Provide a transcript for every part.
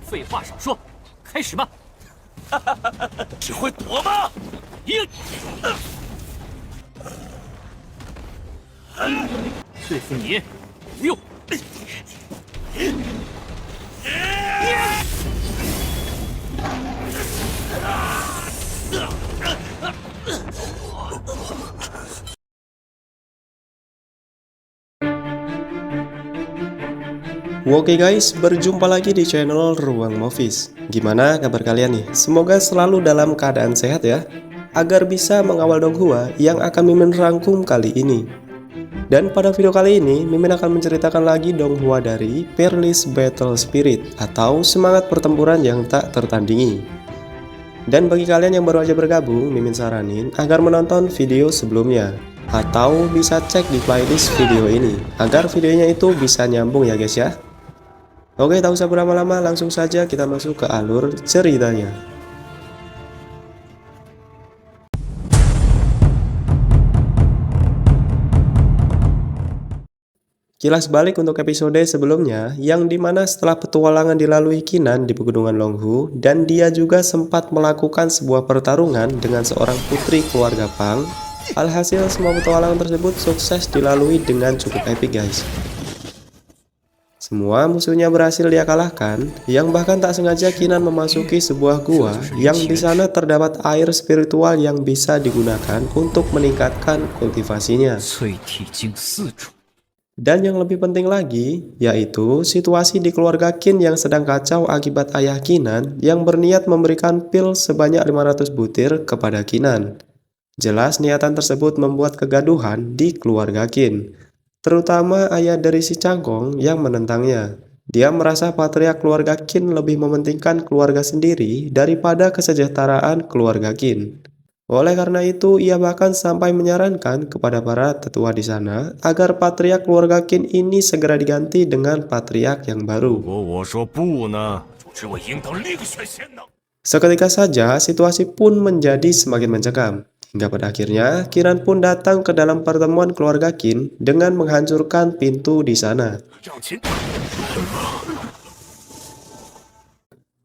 废话少说，开始吧！只会躲吗？对付你不用。Oke guys, berjumpa lagi di channel Ruang Movies. Gimana kabar kalian nih? Semoga selalu dalam keadaan sehat ya, agar bisa mengawal Donghua yang akan Mimin rangkum kali ini. Dan pada video kali ini, Mimin akan menceritakan lagi Donghua dari Peerless Battle Spirit atau semangat pertempuran yang tak tertandingi. Dan bagi kalian yang baru aja bergabung, Mimin saranin agar menonton video sebelumnya, atau bisa cek di playlist video ini, agar videonya itu bisa nyambung ya guys ya. Oke, tak usah berlama-lama, langsung saja kita masuk ke alur ceritanya. Kilas balik untuk episode sebelumnya, yang dimana setelah petualangan dilalui Qinan di Pegunungan Longhu, dan dia juga sempat melakukan sebuah pertarungan dengan seorang putri keluarga Pang. Alhasil semua petualangan tersebut sukses dilalui dengan cukup epic guys. Semua musuhnya berhasil dia kalahkan, yang bahkan tak sengaja Qinan memasuki sebuah gua yang di sana terdapat air spiritual yang bisa digunakan untuk meningkatkan kultivasinya. Dan yang lebih penting lagi, yaitu situasi di keluarga Qin yang sedang kacau akibat ayah Qinan yang berniat memberikan pil sebanyak 500 butir kepada Qinan. Jelas niatan tersebut membuat kegaduhan di keluarga Qin, terutama ayah dari si Cangkong yang menentangnya. Dia merasa patriark keluarga Qin lebih mementingkan keluarga sendiri daripada kesejahteraan keluarga Qin. Oleh karena itu, ia bahkan sampai menyarankan kepada para tetua di sana agar patriark keluarga Qin ini segera diganti dengan patriark yang baru. Seketika saja, situasi pun menjadi semakin mencekam. Hingga pada akhirnya, Qinan pun datang ke dalam pertemuan keluarga Qin dengan menghancurkan pintu di sana.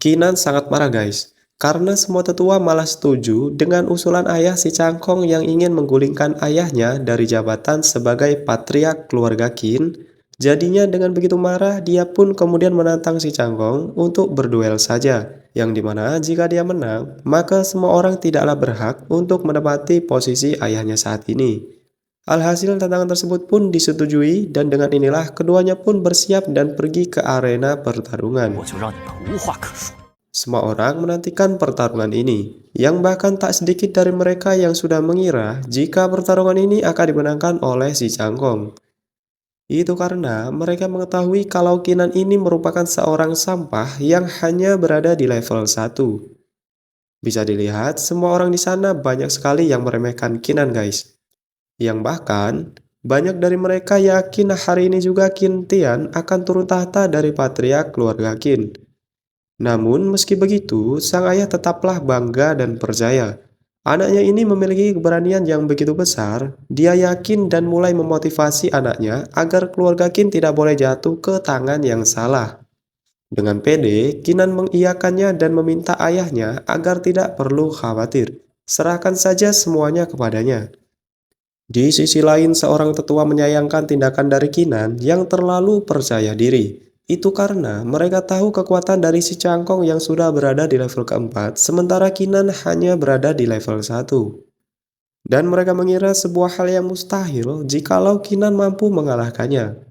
Qinan sangat marah guys, karena semua tetua malah setuju dengan usulan ayah si Cangkong yang ingin menggulingkan ayahnya dari jabatan sebagai patriark keluarga Qin. Jadinya dengan begitu marah, dia pun kemudian menantang si Cangkong untuk berduel saja, yang dimana jika dia menang, maka semua orang tidaklah berhak untuk menempati posisi ayahnya saat ini. Alhasil tantangan tersebut pun disetujui, dan dengan inilah keduanya pun bersiap dan pergi ke arena pertarungan. Semua orang menantikan pertarungan ini, yang bahkan tak sedikit dari mereka yang sudah mengira jika pertarungan ini akan dimenangkan oleh si Cangkong. Itu karena mereka mengetahui kalau Qinan ini merupakan seorang sampah yang hanya berada di level 1. Bisa dilihat, semua orang di sana banyak sekali yang meremehkan Qinan guys. Yang bahkan, banyak dari mereka yakin hari ini juga Qin Tian akan turun tahta dari patriark keluarga Qin. Namun meski begitu, sang ayah tetaplah bangga dan percaya. Anaknya ini memiliki keberanian yang begitu besar. Dia yakin dan mulai memotivasi anaknya agar keluarga Qin tidak boleh jatuh ke tangan yang salah. Dengan pede, Qinan mengiyakannya dan meminta ayahnya agar tidak perlu khawatir. Serahkan saja semuanya kepadanya. Di sisi lain, seorang tetua menyayangkan tindakan dari Qinan yang terlalu percaya diri. Itu karena mereka tahu kekuatan dari si Cangkong yang sudah berada di level keempat, sementara Qinan hanya berada di level 1. Dan mereka mengira sebuah hal yang mustahil jikalau Qinan mampu mengalahkannya.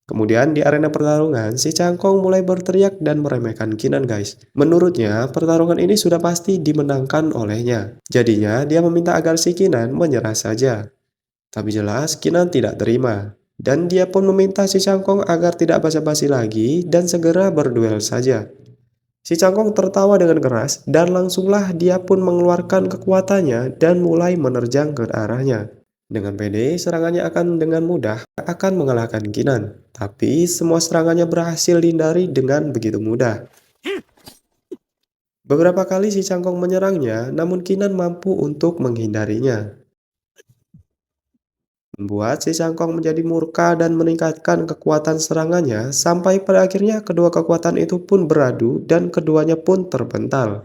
Kemudian di arena pertarungan, si Cangkong mulai berteriak dan meremehkan Qinan guys. Menurutnya, pertarungan ini sudah pasti dimenangkan olehnya. Jadinya, dia meminta agar si Qinan menyerah saja. Tapi jelas Qinan tidak terima. Dan dia pun meminta si Cangkong agar tidak basa-basi lagi dan segera berduel saja. Si Cangkong tertawa dengan keras dan langsunglah dia pun mengeluarkan kekuatannya dan mulai menerjang ke arahnya. Dengan pede, serangannya akan dengan mudah akan mengalahkan Qinan. Tapi semua serangannya berhasil dihindari dengan begitu mudah. Beberapa kali si Cangkong menyerangnya, namun Qinan mampu untuk menghindarinya. membuat si Cangkong menjadi murka dan meningkatkan kekuatan serangannya sampai pada akhirnya kedua kekuatan itu pun beradu dan keduanya pun terpental.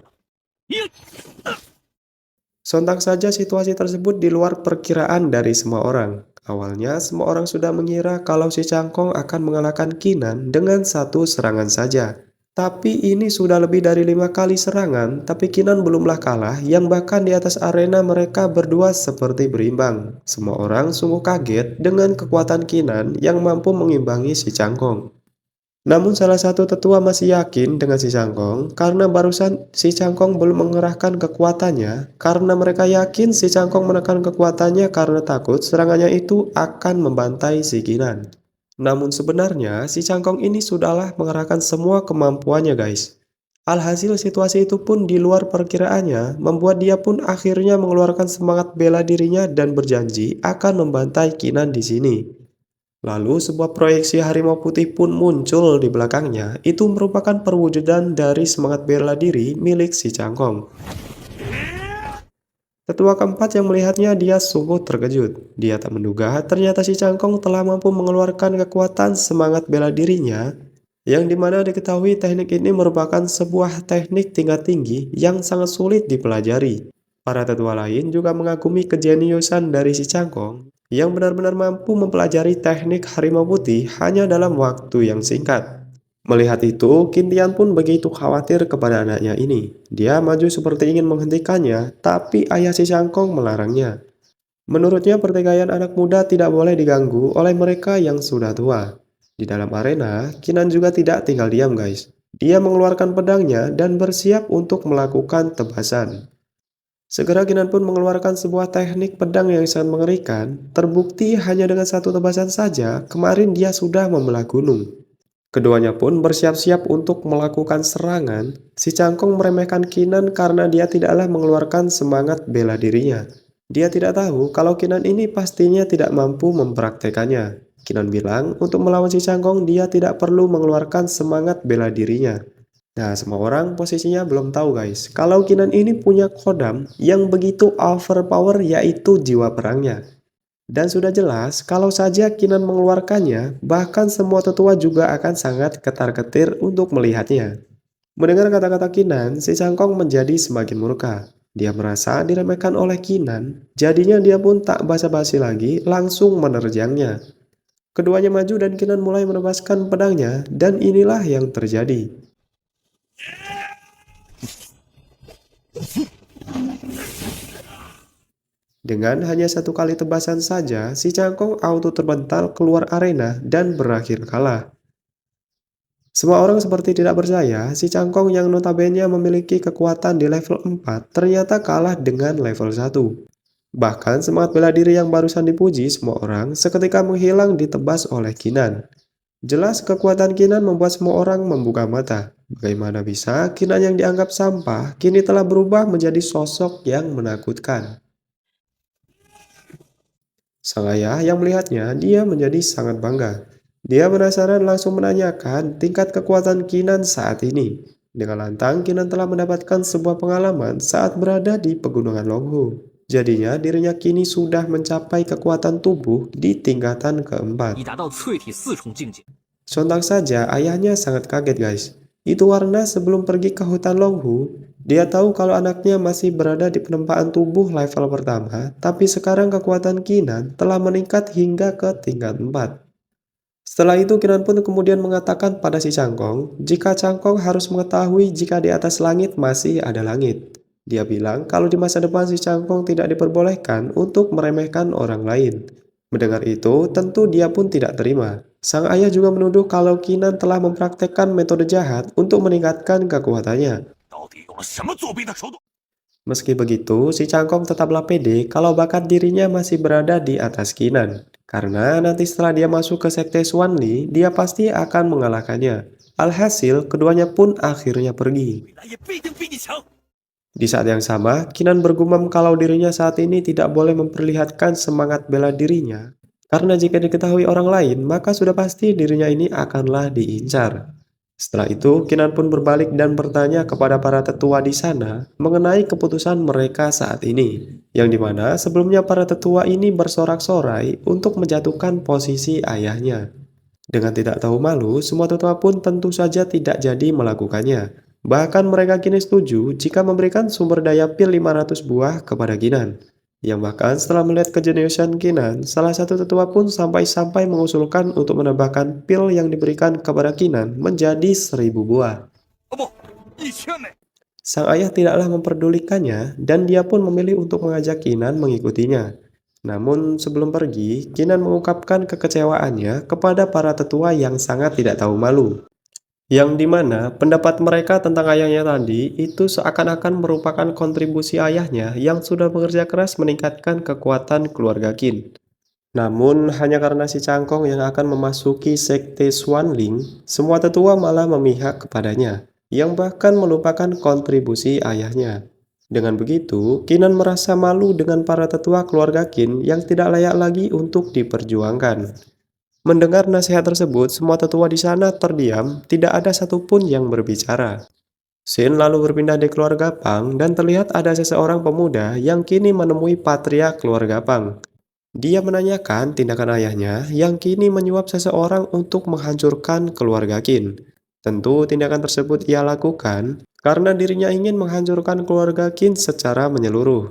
Sontak saja situasi tersebut di luar perkiraan dari semua orang. Awalnya semua orang sudah mengira kalau si Cangkong akan mengalahkan Kinan dengan satu serangan saja. Tapi ini sudah lebih dari 5 kali serangan, tapi Kinan belumlah kalah, yang bahkan di atas arena mereka berdua seperti berimbang. Semua orang sungguh kaget dengan kekuatan Kinan yang mampu mengimbangi si Cangkong. Namun salah satu tetua masih yakin dengan si Cangkong karena barusan si Cangkong belum mengerahkan kekuatannya, karena mereka yakin si Cangkong menekan kekuatannya karena takut serangannya itu akan membantai si Kinan. Namun sebenarnya si Cangkong ini sudahlah mengerahkan semua kemampuannya guys. Alhasil situasi itu pun di luar perkiraannya membuat dia pun akhirnya mengeluarkan semangat bela dirinya dan berjanji akan membantai Kinan di sini. Lalu sebuah proyeksi harimau putih pun muncul di belakangnya. Itu merupakan perwujudan dari semangat bela diri milik si Cangkong. Tetua keempat yang melihatnya dia sungguh terkejut. Dia tak menduga ternyata si Cangkong telah mampu mengeluarkan kekuatan semangat bela dirinya, yang dimana diketahui teknik ini merupakan sebuah teknik tingkat tinggi yang sangat sulit dipelajari. Para tetua lain juga mengagumi kejeniusan dari si Cangkong yang benar-benar mampu mempelajari teknik harimau putih hanya dalam waktu yang singkat. Melihat itu, Kintian pun begitu khawatir kepada anaknya ini. Dia maju seperti ingin menghentikannya, tapi ayah si Cangkong melarangnya. Menurutnya pertikaian anak muda tidak boleh diganggu oleh mereka yang sudah tua. Di dalam arena, Kinan juga tidak tinggal diam guys. Dia mengeluarkan pedangnya dan bersiap untuk melakukan tebasan. Segera Kinan pun mengeluarkan sebuah teknik pedang yang sangat mengerikan. Terbukti hanya dengan satu tebasan saja, kemarin dia sudah membelah gunung. Keduanya pun bersiap-siap untuk melakukan serangan. Si Cangkong meremehkan Kinan karena dia tidaklah mengeluarkan semangat bela dirinya. Dia tidak tahu kalau Kinan ini pastinya tidak mampu mempraktekannya. Kinan bilang untuk melawan si Cangkong dia tidak perlu mengeluarkan semangat bela dirinya. Nah, semua orang posisinya belum tahu guys, kalau Kinan ini punya kodam yang begitu overpower yaitu jiwa perangnya. Dan sudah jelas, kalau saja Kinan mengeluarkannya, bahkan semua tetua juga akan sangat ketar-ketir untuk melihatnya. Mendengar kata-kata Kinan, si Cangkong menjadi semakin murka. Dia merasa diremehkan oleh Kinan, jadinya dia pun tak basa-basi lagi, langsung menerjangnya. Keduanya maju dan Kinan mulai menebaskan pedangnya, dan inilah yang terjadi. Dengan hanya satu kali tebasan saja, si Cangkong auto terbental keluar arena dan berakhir kalah. Semua orang seperti tidak percaya, si Cangkong yang notabene memiliki kekuatan di level 4 ternyata kalah dengan level 1. Bahkan semangat bela diri yang barusan dipuji semua orang seketika menghilang ditebas oleh Kinan. Jelas kekuatan Kinan membuat semua orang membuka mata. Bagaimana bisa Kinan yang dianggap sampah kini telah berubah menjadi sosok yang menakutkan. Sang ayah yang melihatnya, dia menjadi sangat bangga. Dia penasaran langsung menanyakan tingkat kekuatan Kinan saat ini. Dengan lantang, Kinan telah mendapatkan sebuah pengalaman saat berada di pegunungan Longhu. Jadinya dirinya kini sudah mencapai kekuatan tubuh di tingkatan keempat. 已达到淬体4重境界。 Sontak saja ayahnya sangat kaget guys. Itu karena sebelum pergi ke hutan Longhu, dia tahu kalau anaknya masih berada di penempaan tubuh level pertama, tapi sekarang kekuatan Kinan telah meningkat hingga ke tingkat 4. Setelah itu Kinan pun kemudian mengatakan pada si Cangkong, jika Cangkong harus mengetahui jika di atas langit masih ada langit. Dia bilang kalau di masa depan si Cangkong tidak diperbolehkan untuk meremehkan orang lain. Mendengar itu, tentu dia pun tidak terima. Sang ayah juga menuduh kalau Kinan telah mempraktekkan metode jahat untuk meningkatkan kekuatannya. 到底用了什么作弊的手段？ Meski begitu, si Cangkong tetaplah pede kalau bakat dirinya masih berada di atas Kinan. Karena nanti setelah dia masuk ke sekte Xuanli, dia pasti akan mengalahkannya. Alhasil, keduanya pun akhirnya pergi. 未来也必定比你强。 Di saat yang sama, Kinan bergumam kalau dirinya saat ini tidak boleh memperlihatkan semangat bela dirinya. Karena jika diketahui orang lain, maka sudah pasti dirinya ini akanlah diincar. Setelah itu, Kinan pun berbalik dan bertanya kepada para tetua di sana mengenai keputusan mereka saat ini, yang dimana sebelumnya para tetua ini bersorak-sorai untuk menjatuhkan posisi ayahnya. Dengan tidak tahu malu, semua tetua pun tentu saja tidak jadi melakukannya. Bahkan mereka kini setuju jika memberikan sumber daya pil 500 buah kepada Kinan. Yang bahkan setelah melihat kejeniusan Kinan, salah satu tetua pun sampai-sampai mengusulkan untuk menambahkan pil yang diberikan kepada Kinan menjadi 1000 buah. 哦不，1000枚。Sang ayah tidaklah memperdulikannya dan dia pun memilih untuk mengajak Kinan mengikutinya. Namun sebelum pergi, Kinan mengungkapkan kekecewaannya kepada para tetua yang sangat tidak tahu malu. Yang dimana pendapat mereka tentang ayahnya tadi itu seakan-akan merupakan kontribusi ayahnya yang sudah bekerja keras meningkatkan kekuatan keluarga Qin. Namun hanya karena si Cangkong yang akan memasuki sekte Xuanling, semua tetua malah memihak kepadanya, yang bahkan melupakan kontribusi ayahnya. Dengan begitu, Kinan merasa malu dengan para tetua keluarga Qin yang tidak layak lagi untuk diperjuangkan. Mendengar nasihat tersebut, semua tetua di sana terdiam, tidak ada satupun yang berbicara. Shin lalu berpindah di keluarga Pang dan terlihat ada seseorang pemuda yang kini menemui patriark keluarga Pang. Dia menanyakan tindakan ayahnya yang kini menyuap seseorang untuk menghancurkan keluarga Qin. Tentu tindakan tersebut ia lakukan karena dirinya ingin menghancurkan keluarga Qin secara menyeluruh.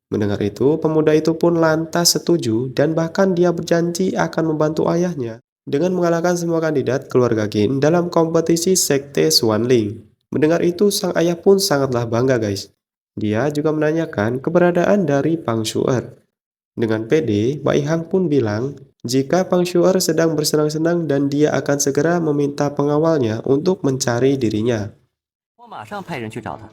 Mendengar itu, pemuda itu pun lantas setuju dan bahkan dia berjanji akan membantu ayahnya dengan mengalahkan semua kandidat keluarga Qin dalam kompetisi sekte Xuanling. Mendengar itu, sang ayah pun sangatlah bangga guys. Dia juga menanyakan keberadaan dari Pang Shuer. Dengan pede, Bai Hang pun bilang jika Pang Shuer sedang bersenang-senang dan dia akan segera meminta pengawalnya untuk mencari dirinya. 我马上派人去找他。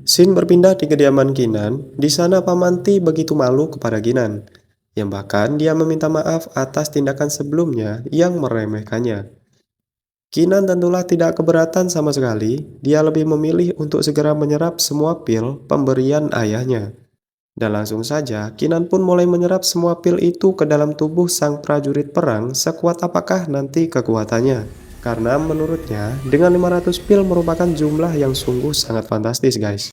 Shin berpindah di kediaman Kinan. Di sana Pamanti begitu malu kepada Kinan, yang bahkan dia meminta maaf atas tindakan sebelumnya yang meremehkannya. Kinan tentulah tidak keberatan sama sekali. Dia lebih memilih untuk segera menyerap semua pil pemberian ayahnya. Dan langsung saja, Kinan pun mulai menyerap semua pil itu ke dalam tubuh sang prajurit perang sekuat apakah nanti kekuatannya. Karena menurutnya, dengan 500 pil merupakan jumlah yang sungguh sangat fantastis guys.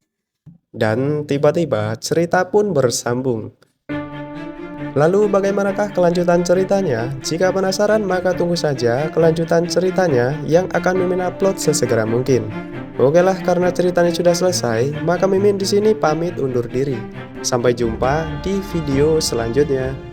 Dan tiba-tiba cerita pun bersambung. Lalu bagaimanakah kelanjutan ceritanya? Jika penasaran maka tunggu saja kelanjutan ceritanya yang akan Mimin upload sesegera mungkin. Oke lah, karena ceritanya sudah selesai, maka Mimin di sini pamit undur diri. Sampai jumpa di video selanjutnya.